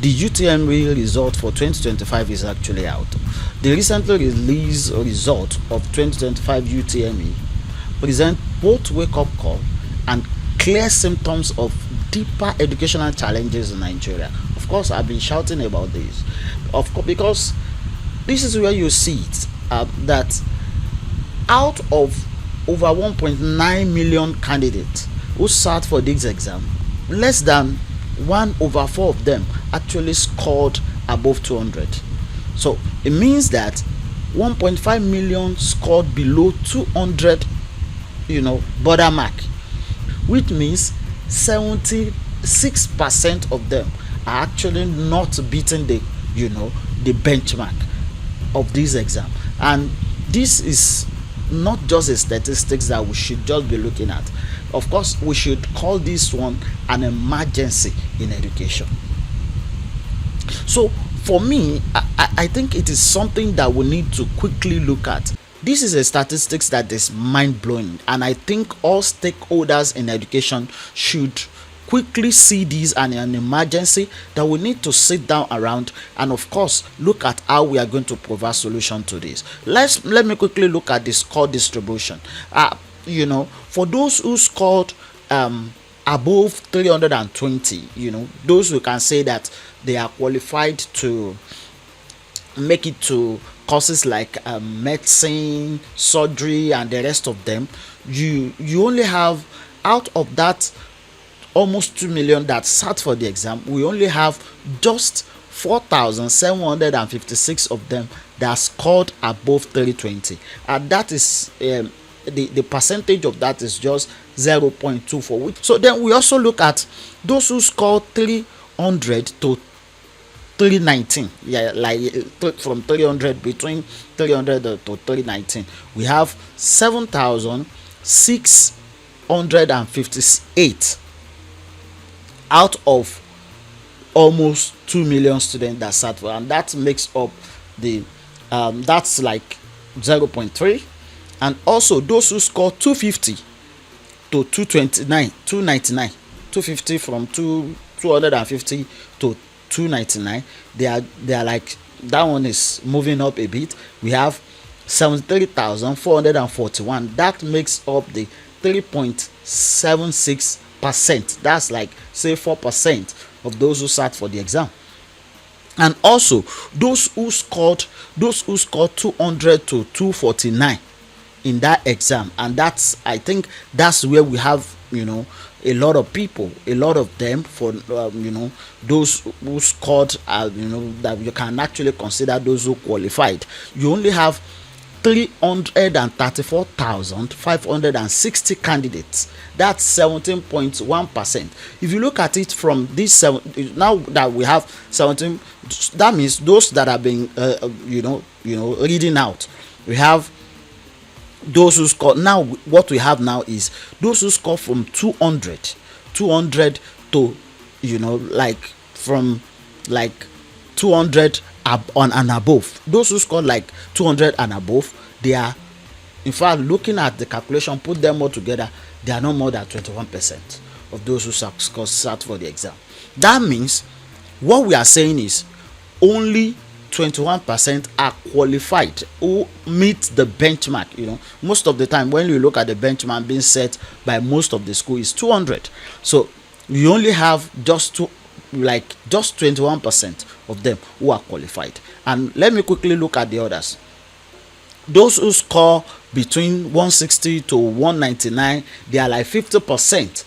the UTME result for 2025 is actually out. The recently released result of 2025 UTME present both wake-up call and clear symptoms of deeper educational challenges in Nigeria. Of course, I've been shouting about this, of course, because this is where you see it, that out of over 1.9 million candidates who sat for this exam, less than 1/4 of them actually scored above 200. So it means that 1.5 million scored below 200, border mark, which means 76% of them are actually not beating the benchmark of this exam. And this is not just a statistics that we should just be looking at. Of course, we should call this one an emergency in education. So for me, I think it is something that we need to quickly look at. This is a statistics that is mind-blowing, and I think all stakeholders in education should quickly see this as an emergency that we need to sit down around and, of course, look at how we are going to provide solution to this. Let me quickly look at the score distribution. For those who scored above 320, those who can say that they are qualified to make it to courses like medicine, surgery, and the rest of them, you only have, out of that almost 2 million that sat for the exam, we only have just 4,756 of them that scored above 320, and that is the percentage of that is just 0.24. So then we also look at those who scored 300 to 319, from 300, between 300 to 319, we have 7,658 out of almost 2 million students that sat for, and that makes up the that's like 0.3. And also those who score 250 to 229, 299, 250 from 250 to 299, they are like, that one is moving up a bit. We have 73,441. That makes up the 3.76%. That's like, say, 4% of those who sat for the exam. And also those who scored 200 to 249 in that exam, and that's, I think that's where we have a lot of people, a lot of them, for those who scored, that you can actually consider those who qualified. You only have 334,560 candidates. That's 17.1%. If you look at it from this now that we have 17, that means those that have been reading out, we have those who score. Now what we have now is those who score from 200 to from 200 on and above. Those who score like 200 and above, they are, in fact, looking at the calculation, put them all together, they are no more than 21% of those who sat for the exam. That means what we are saying is only 21% are qualified who meet the benchmark. Most of the time when you look at the benchmark being set by most of the school is 200. So we only have just 21% of them who are qualified. And let me quickly look at the others. Those who score between 160 to 199, they are like 50%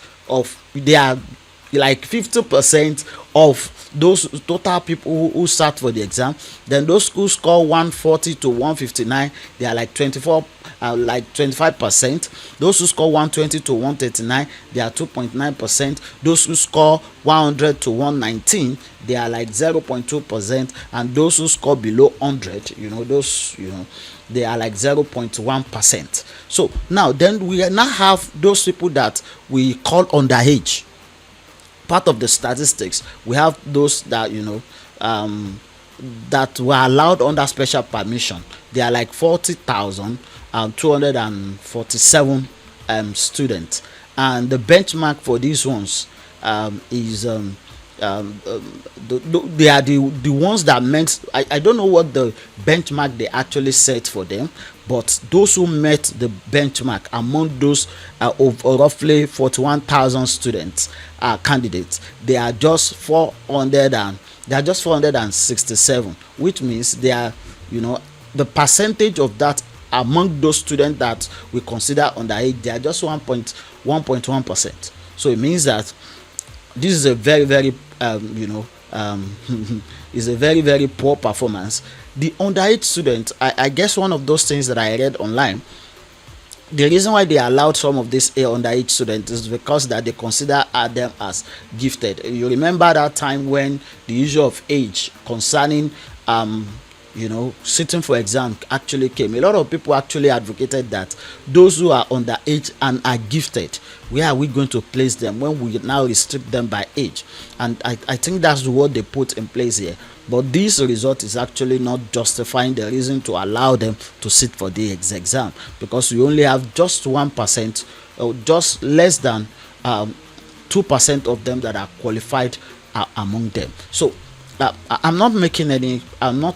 of those total people who sat for the exam. Then those who score 140 to 159, they are like 25%. Those who score 120 to 139, they are 2.9%. Those who score 100 to 119, they are like 0.2%. And those who score below 100, they are like 0.1%. So now then we now have those people that we call underage. Part of the statistics, we have those that that were allowed under special permission. They are like 40,247 students, and the benchmark for these ones is they are the ones that meant, I don't know what the benchmark they actually set for them, but those who met the benchmark among those of roughly 41,000 students candidates, they are just 467, which means they are, the percentage of that among those students that we consider underage, they are just 1.1%. So it means that this is a very very is a very very poor performance. The underage students, I guess one of those things that I read online, the reason why they allowed some of these underage students is because that they consider them as gifted. You remember that time when the issue of age concerning sitting for exam actually came. A lot of people actually advocated that those who are underage and are gifted, where are we going to place them when we now restrict them by age? And I think that's what they put in place here. But this result is actually not justifying the reason to allow them to sit for the exam, because we only have just 1%, or just less than 2% of them that are qualified among them. So I'm not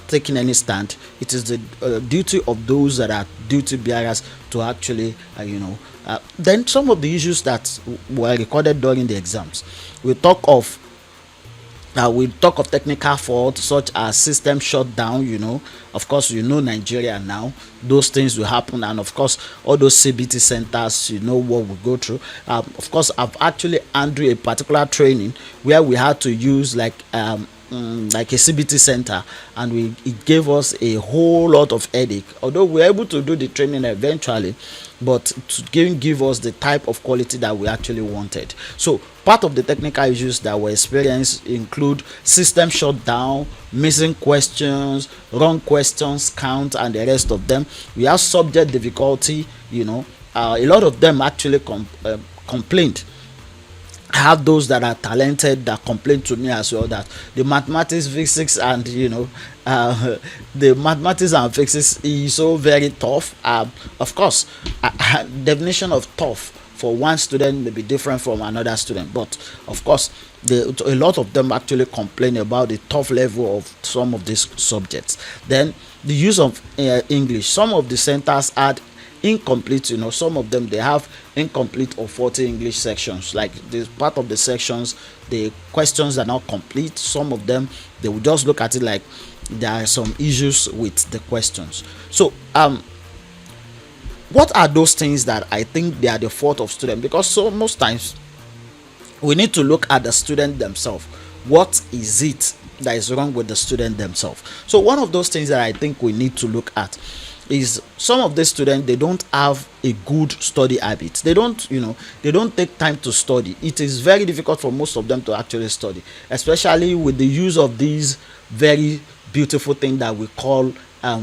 taking any stand. It is the duty of those that are duty bearers to actually, then some of the issues that were recorded during the exams. We talk of technical faults such as system shutdown. Of course, Nigeria now, those things will happen, and of course all those CBT centers, what we go through. Of course, I've actually handled a particular training where we had to use like a CBT center, and it gave us a whole lot of headache, although we were able to do the training eventually, but it didn't give us the type of quality that we actually wanted. So part of the technical issues that were experienced include system shutdown, missing questions, wrong questions count, and the rest of them. We have subject difficulty. A lot of them actually complained. I have those that are talented that complain to me as well that the mathematics, physics, and the mathematics and physics is so very tough. Of course, definition of tough for one student may be different from another student, but of course, a lot of them actually complain about the tough level of some of these subjects. Then the use of English. Some of the centers had incomplete, some of them, they have incomplete or faulty English sections. Like this part of the sections, the questions are not complete. Some of them, they will just look at it like there are some issues with the questions. So what are those things that I think they are the fault of student? Because so most times we need to look at the student themselves. What is it that is wrong with the student themselves? So one of those things that I think we need to look at is some of the students, they don't have a good study habit. They don't take time to study. It is very difficult for most of them to actually study, especially with the use of these very beautiful thing that we call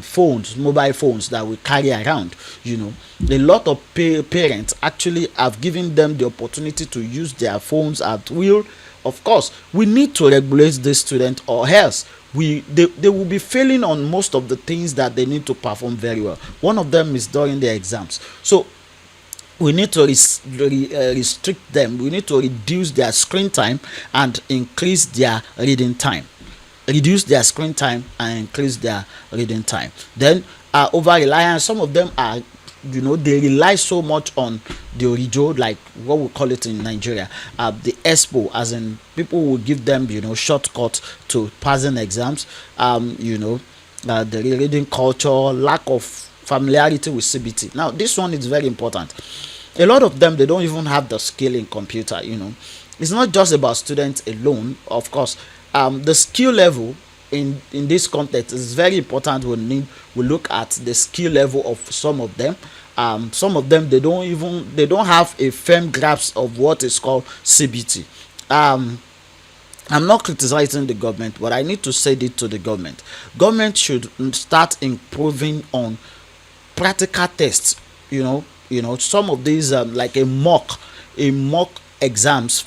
phones, mobile phones that we carry around. A lot of parents actually have given them the opportunity to use their phones at will. Of course, we need to regulate this student, or else they will be failing on most of the things that they need to perform very well. One of them is during their exams. So we need to restrict them. We need to reduce their screen time and increase their reading time. Reduce their screen time and increase their reading time. Then over reliance. Some of them are, they rely so much on the orijo, like what we call it in Nigeria, the expo, as in people will give them shortcut to passing exams. The reading culture, lack of familiarity with CBT. Now this one is very important. A lot of them, they don't even have the skill in computer. It's not just about students alone. Of course, the skill level in this context is very important. We look at the skill level of some of them. Some of them, they don't have a firm grasp of what is called CBT. I'm not criticizing the government, but I need to say this to the government. Government should start improving on practical tests. Some of these like a mock exams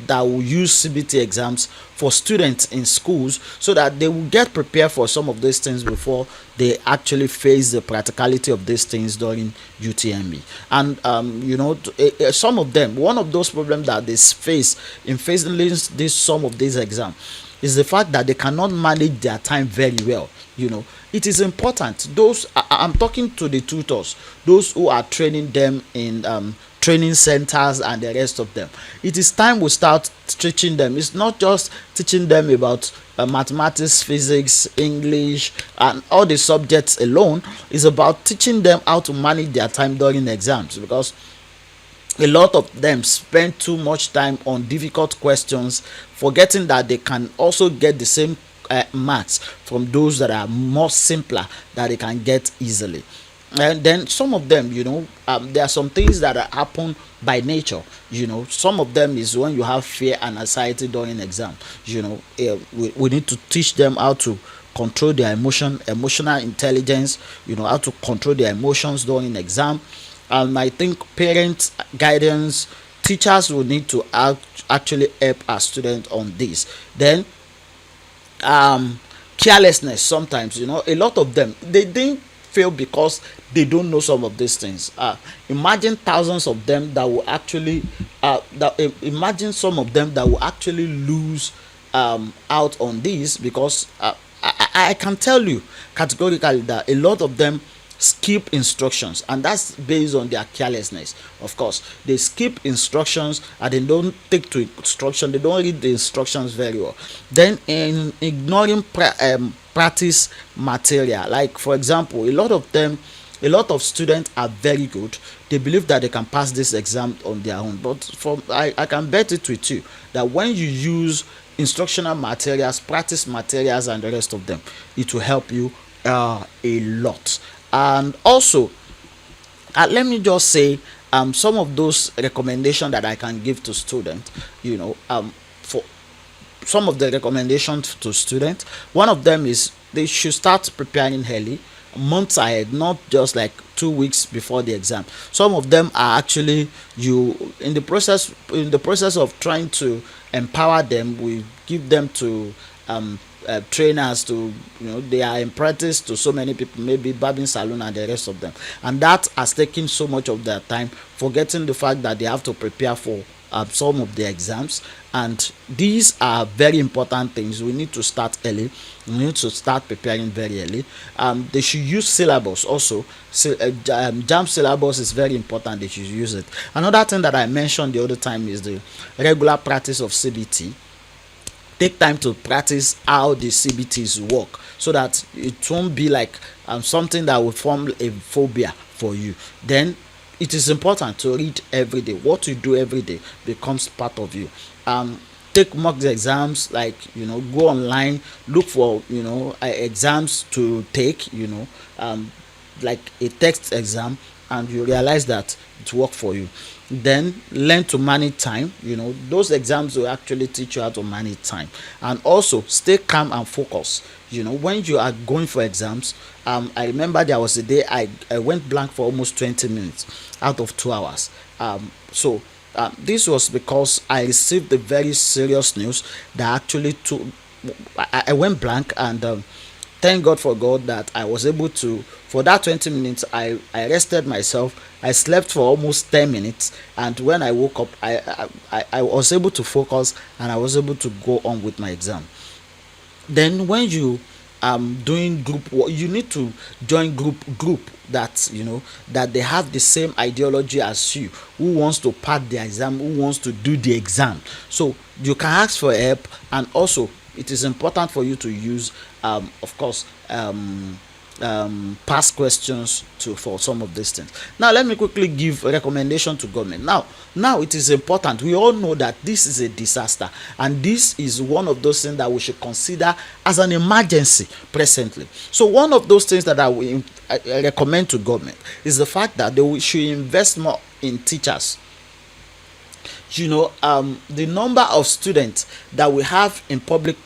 that will use CBT exams for students in schools, so that they will get prepared for some of these things before they actually face the practicality of these things during UTME. And some of them, one of those problems that they face in facing this some of these exams is the fact that they cannot manage their time very well. It is important. I'm talking to the tutors, those who are training them in training centers and the rest of them. It is time we start teaching them. It's not just teaching them about mathematics, physics, English, and all the subjects alone. It's about teaching them how to manage their time during exams, because a lot of them spend too much time on difficult questions, forgetting that they can also get the same marks from those that are more simpler, that they can get easily. And then some of them, there are some things that happen by nature. Some of them is when you have fear and anxiety during exam. We need to teach them how to control their emotional intelligence, how to control their emotions during exam. And I think parents, guidance, teachers will need to actually help our students on this. Then carelessness, sometimes, a lot of them, they didn't fail because they don't know some of these things. Imagine thousands of them that will actually imagine some of them that will actually lose out on this, because I can tell you categorically that a lot of them skip instructions, and that's based on their carelessness. Of course, they skip instructions and they don't take to instruction, they don't read the instructions very well. Then in ignoring practice material, like for example, a lot of students are very good, they believe that they can pass this exam on their own, but I can bet it with you that when you use instructional materials, practice materials, and the rest of them, it will help you a lot. And also, let me just say some of those recommendations that I can give to students. For some of the recommendations to students, one of them is they should start preparing early, months ahead, not just like 2 weeks before the exam. Some of them are actually, in the process of trying to empower them, we give them to trainers, to they are apprenticed to so many people, maybe barbing salon and the rest of them, and that has taken so much of their time, forgetting the fact that they have to prepare for some of the exams. And these are very important things. We need to start early, we need to start preparing very early. They should use syllabus also. Jam syllabus is very important, they should use it. Another thing that I mentioned the other time is the regular practice of CBT. Take time to practice how the CBTs work, so that it won't be like something that will form a phobia for you. Then it is important to read every day. What you do every day becomes part of you. Take mock exams, like go online, look for exams to take, like a text exam, and you realize that it worked for you. Then learn to manage time. Those exams will actually teach you how to manage time. And also stay calm and focus. When you are going for exams, I remember there was a day I went blank for almost 20 minutes out of 2 hours. This was because I received the very serious news that actually took I went blank. And thank God for God that I was able to, for that 20 minutes, I rested myself. I slept for almost 10 minutes, and when I woke up, I was able to focus, and I was able to go on with my exam. Then when you doing group work, you need to join group that that they have the same ideology as you, who wants to pass the exam, who wants to do the exam. So you can ask for help. And also, it is important for you to use of course past questions for some of these things. Now let me quickly give a recommendation to government. Now it is important. We all know that this is a disaster, and this is one of those things that we should consider as an emergency presently. So one of those things that I recommend to government is the fact that should invest more in teachers. The number of students that we have in public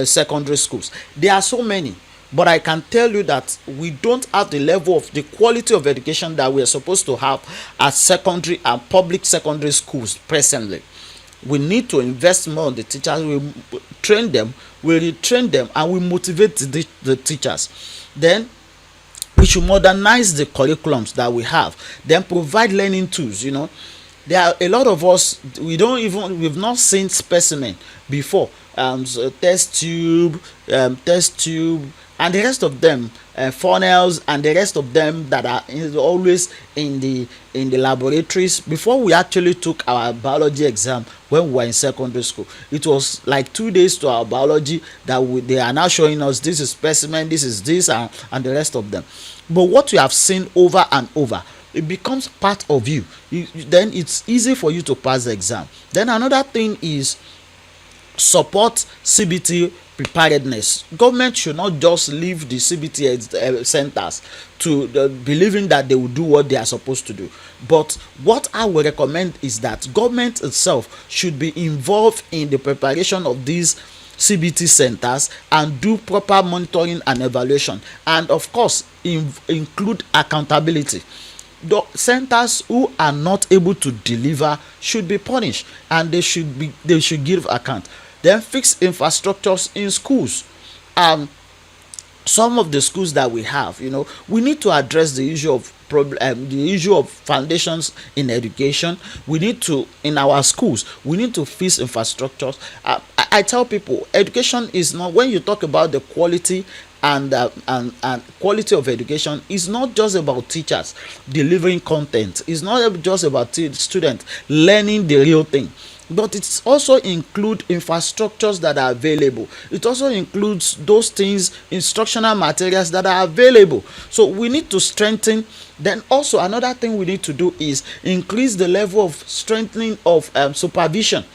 secondary schools, there are so many, but I can tell you that we don't have the level of the quality of education that we are supposed to have at secondary and public secondary schools presently. We need to invest more on the teachers. We train them, we retrain them, and we motivate the teachers. Then we should modernize the curriculums that we have, then provide learning tools. There are a lot of us, we've not seen specimen before, so test tube, and the rest of them, funnels, and the rest of them that are always in the laboratories. Before we actually took our biology exam when we were in secondary school, it was like 2 days to our biology that they are now showing us this is specimen, this is this, and the rest of them. But what we have seen over and over, it becomes part of you. Then it's easy for you to pass the exam. Then another thing is support CBT preparedness. Government should not just leave the CBT centers to believing that they will do what they are supposed to do. But what I will recommend is that government itself should be involved in the preparation of these CBT centers and do proper monitoring and evaluation, and of course include accountability. The centers who are not able to deliver should be punished, and they should give account. Then fix infrastructures in schools. Some of the schools that we have, we need to address the issue of foundations in education. We need to, in our schools, we need to fix infrastructures. I tell people, education is not, when you talk about the quality and quality of education, is not just about teachers delivering content. It's not just about students learning the real thing, but it also include infrastructures that are available. It also includes those things, instructional materials that are available. So we need to strengthen. Then also another thing we need to do is increase the level of strengthening of supervision.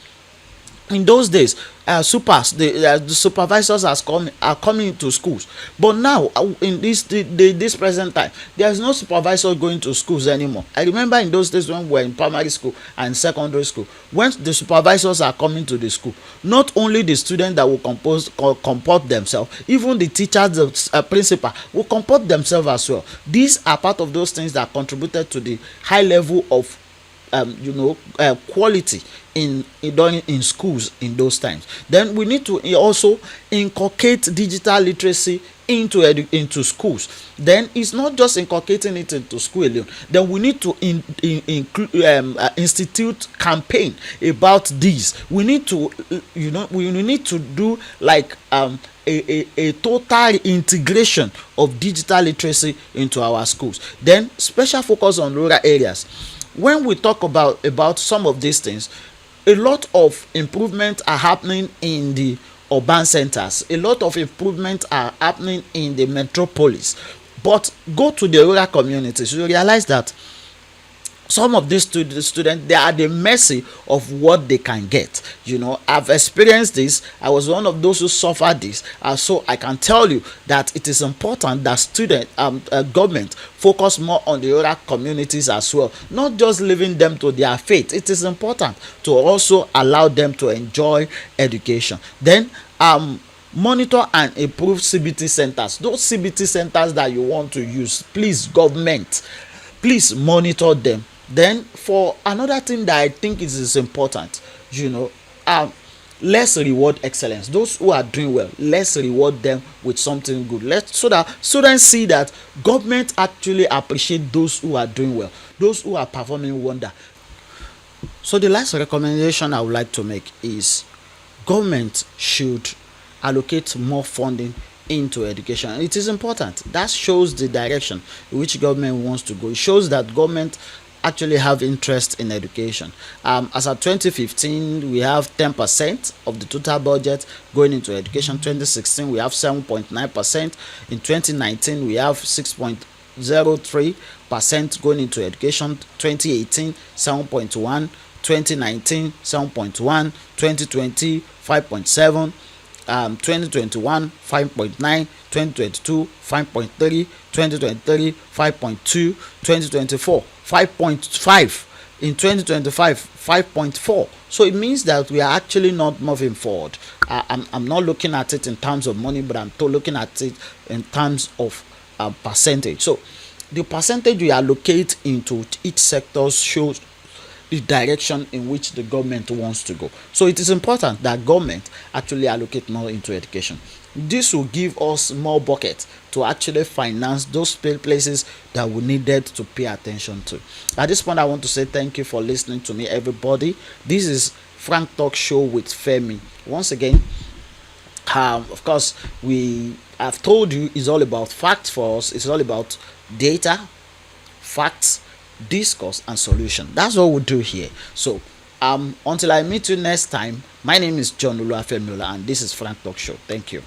In those days, the supervisors are coming to schools, but now in this present time, there is no supervisor going to schools anymore. I remember in those days when we were in primary school and secondary school, when the supervisors are coming to the school, not only the students that will comport themselves, even the teachers, the principal will comport themselves as well. These are part of those things that contributed to the high level of quality in schools in those times. Then we need to also inculcate digital literacy into schools. Then it's not just inculcating it into school alone. Then we need to institute campaign about this. We need to we need to do like a total integration of digital literacy into our schools. Then special focus on rural areas. When we talk about some of these things, a lot of improvements are happening in the urban centers. A lot of improvements are happening in the metropolis. But go to the rural communities, you realize that some of these students, they are the mercy of what they can get. I've experienced this. I was one of those who suffered this, so I can tell you that it is important that government focus more on the rural communities as well, not just leaving them to their fate. It is important to also allow them to enjoy education. Then monitor and improve CBT centers. Those CBT centers that you want to use, please, government, please monitor them. Then for another thing that I think is important, let's reward excellence. Those who are doing well, let's reward them with something good. So that students see that government actually appreciate those who are doing well, those who are performing wonder. So the last recommendation I would like to make is government should allocate more funding into education. It is important. That shows the direction in which government wants to go. It shows that government actually have interest in education. As of 2015, we have 10% of the total budget going into education. 2016, we have 7.9%. In 2019, we have 6.03% going into education. 2018, 7.1. 2019, 7.1. 2020, 5.7. 2021 5.9, 2022 5.3, 2023 5.2, 2024 5.5, in 2025 5.4. So it means that we are actually not moving forward. I'm not looking at it in terms of money, but I'm looking at it in terms of percentage. So the percentage we allocate into each sector shows the direction in which the government wants to go. So it is important that government actually allocate more into education. This will give us more buckets to actually finance those places that we needed to pay attention to. At this point, I want to say thank you for listening to me, everybody. This is Frank Talk Show with Femi. Once again, of course, we have told you it's all about facts for us. It's all about data, facts, discourse, and solution. That's what we do here. So, until I meet you next time, my name is John Oluwafemiola, and this is Frank Talk Show. Thank you.